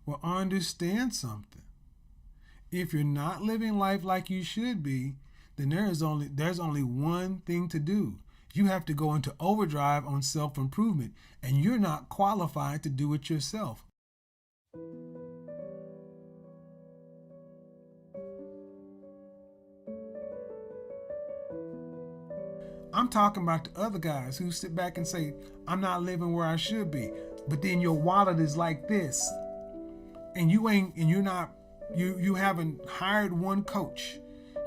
Well, understand something. If you're not living life like you should be, then there's only one thing to do. You have to go into overdrive on self-improvement, and you're not qualified to do it yourself. I'm talking about the other guys who sit back and say, I'm not living where I should be. But then your wallet is like this. And you haven't hired one coach.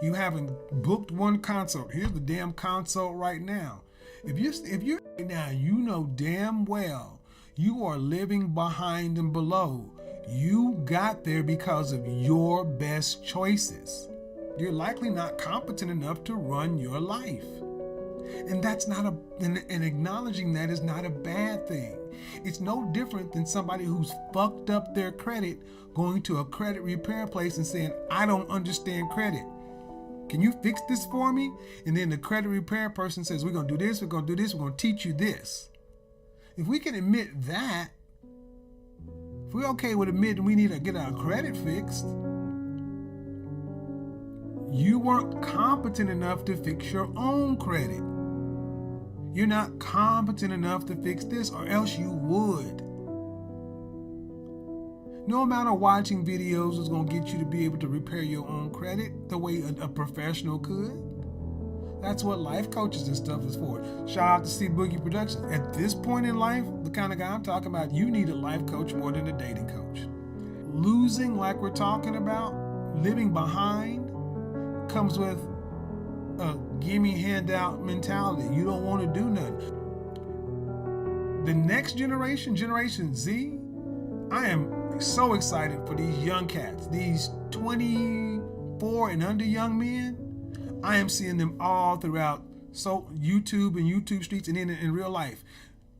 You haven't booked one consult. Here's the damn consult right now. If you now, you know damn well you are living behind and below. You got there because of your best choices. You're likely not competent enough to run your life. And that's not and acknowledging that is not a bad thing. It's no different than somebody who's fucked up their credit going to a credit repair place and saying, I don't understand credit. Can you fix this for me? And then the credit repair person says, we're going to do this, we're going to do this, we're going to teach you this. If we can admit that, if we're okay with admitting we need to get our credit fixed, you weren't competent enough to fix your own credit. You're not competent enough to fix this, or else you would. No amount of watching videos is going to get you to be able to repair your own credit the way a professional could. That's what life coaches and stuff is for. Shout out to C Boogie Productions. At this point in life, the kind of guy I'm talking about, you need a life coach more than a dating coach. Losing, like we're talking about, living behind, comes with a gimme handout mentality. You don't want to do nothing. The next generation, Generation Z, I am so excited for these young cats, these 24 and under young men. I am seeing them all throughout YouTube and YouTube streets and in real life,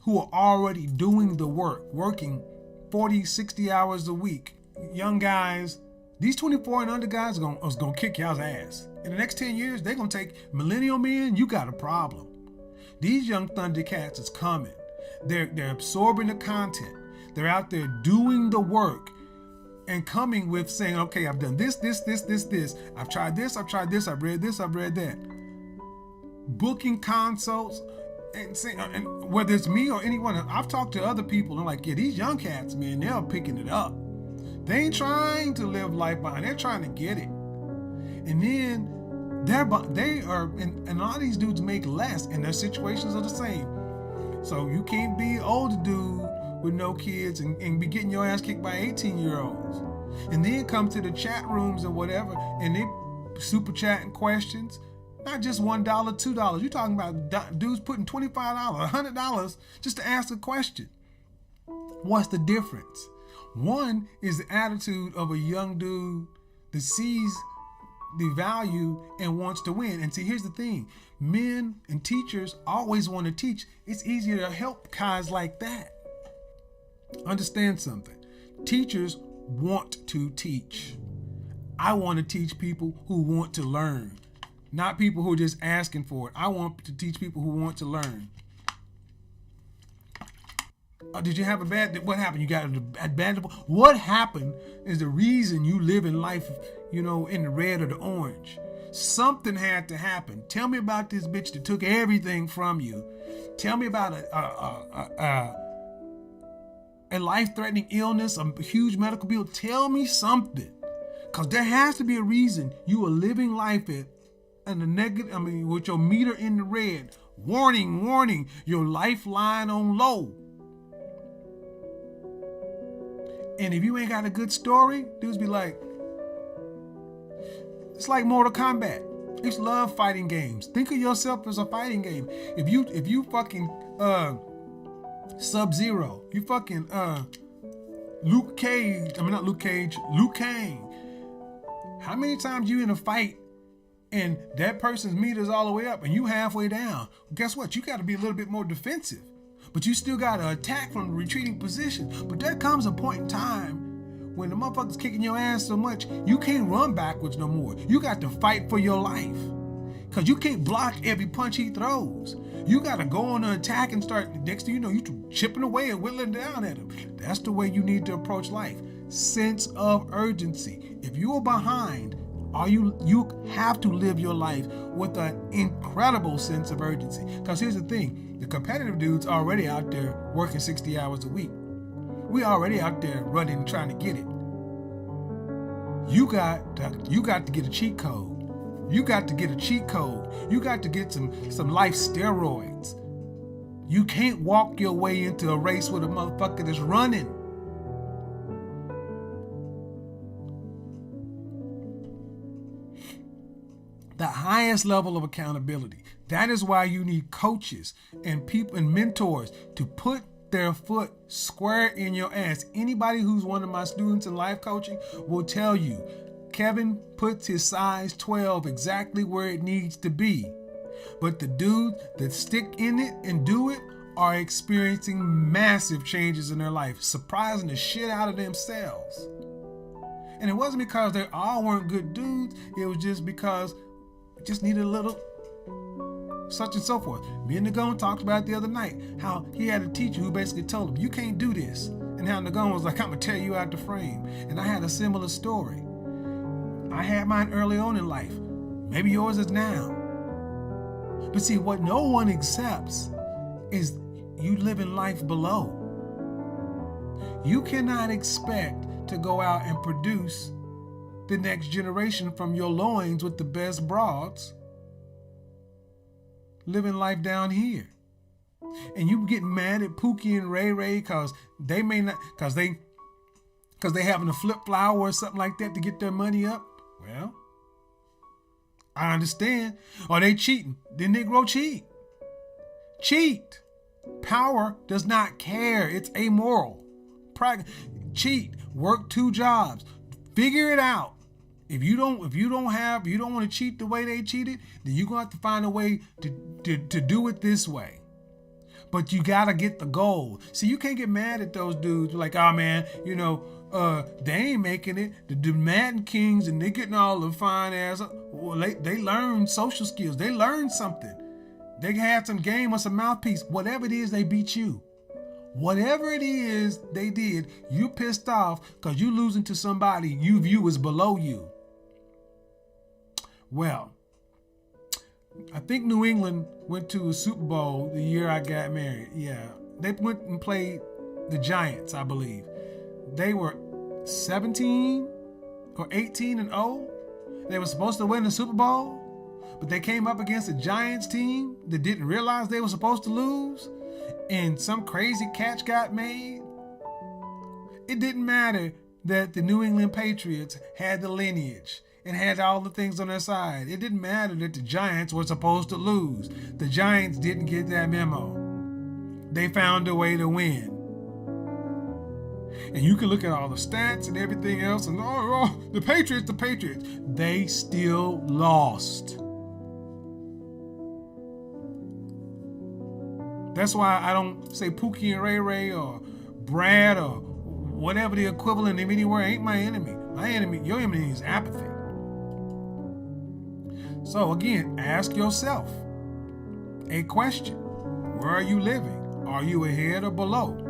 who are already doing the work, working 40, 60 hours a week. Young guys, these 24 and under guys are gonna kick y'all's ass. In the next 10 years, they're gonna take millennial men. You got a problem. These young Thundercats is coming. They're absorbing the content. They're out there doing the work and coming with saying, okay, I've done this. I've tried this, I've read this, I've read that. Booking consults and saying, and whether it's me or anyone, I've talked to other people and like, yeah, these young cats, man, they're picking it up. They ain't trying to live life behind. They're trying to get it. And then they are, and a lot of these dudes make less, and their situations are the same. So you can't be an older dude with no kids and be getting your ass kicked by 18-year-olds. And then come to the chat rooms or whatever, and they super chatting questions. Not just $1, $2. You're talking about dudes putting $25, $100 just to ask a question. What's the difference? One is the attitude of a young dude that sees the value and wants to win. And see, here's the thing. Men and teachers always want to teach. It's easier to help guys like that. Understand something. Teachers want to teach. I want to teach people who want to learn, not people who are just asking for it. I want to teach people who want to learn. Did you have what happened? You got a bad, what happened is the reason you live in life, in the red or the orange. Something had to happen. Tell me about this bitch that took everything from you. Tell me about a life-threatening illness, a huge medical bill. Tell me something. Because there has to be a reason you are living life with your meter in the red. Warning, your lifeline on low. And if you ain't got a good story, dudes be like, it's like Mortal Kombat. I used to love fighting games. Think of yourself as a fighting game. If you fucking Sub-Zero, you fucking Luke Cage, Luke Kang. How many times you in a fight and that person's meter's all the way up and you halfway down? Guess what? You got to be a little bit more defensive. But you still got to attack from a retreating position. But there comes a point in time when the motherfucker's kicking your ass so much, you can't run backwards no more. You got to fight for your life. Because you can't block every punch he throws. You got to go on the attack and start, next thing you know, you chipping away and whittling down at him. That's the way you need to approach life. sense of urgency. If you are behind, you have to live your life with an incredible sense of urgency. Because here's the thing, the competitive dudes are already out there working 60 hours a week. We already out there running and trying to get it. You got to get a cheat code. You got to get a cheat code. You got to get some life steroids. You can't walk your way into a race with a motherfucker that's running. The highest level of accountability. That is why you need coaches and people and mentors to put their foot square in your ass. Anybody who's one of my students in life coaching will tell you, Kevin puts his size 12 exactly where it needs to be. But the dudes that stick in it and do it are experiencing massive changes in their life, surprising the shit out of themselves. And it wasn't because they all weren't good dudes. It was just because it just needed a little such and so forth. Me and Nagone talked about it the other night, how he had a teacher who basically told him, you can't do this. And how Nagone was like, I'm going to tear you out the frame. And I had a similar story. I had mine early on in life. Maybe yours is now. But see, what no one accepts is you living life below. You cannot expect to go out and produce the next generation from your loins with the best broads living life down here. And you get mad at Pookie and Ray Ray because they may not, because they having to flip flower or something like that to get their money up. Well, I understand. Or they cheating. Then Negro cheat. Cheat. Power does not care. It's amoral. Cheat. Work 2 jobs. Figure it out. If you don't want to cheat the way they cheated, then you're going to have to find a way to do it this way. But you got to get the goal. See, you can't get mad at those dudes like, oh man, they ain't making it. The Madden Kings and they getting all the fine ass. Well, they learned social skills. They learned something. They had some game or some mouthpiece. Whatever it is, they beat you. Whatever it is they did, you pissed off because you losing to somebody you view as below you. Well, I think New England went to a Super Bowl the year I got married. Yeah, they went and played the Giants, I believe. They were 17 or 18-0. They were supposed to win the Super Bowl, but they came up against a Giants team that didn't realize they were supposed to lose, and some crazy catch got made. It didn't matter that the New England Patriots had the lineage and had all the things on their side. It didn't matter that the Giants were supposed to lose. The Giants didn't get that memo. They found a way to win. And you can look at all the stats and everything else and, the Patriots. They still lost. That's why I don't say Pookie and Ray Ray or Brad or whatever the equivalent of anywhere ain't my enemy. Your enemy is apathy. So again, ask yourself a question. Where are you living? Are you ahead or below?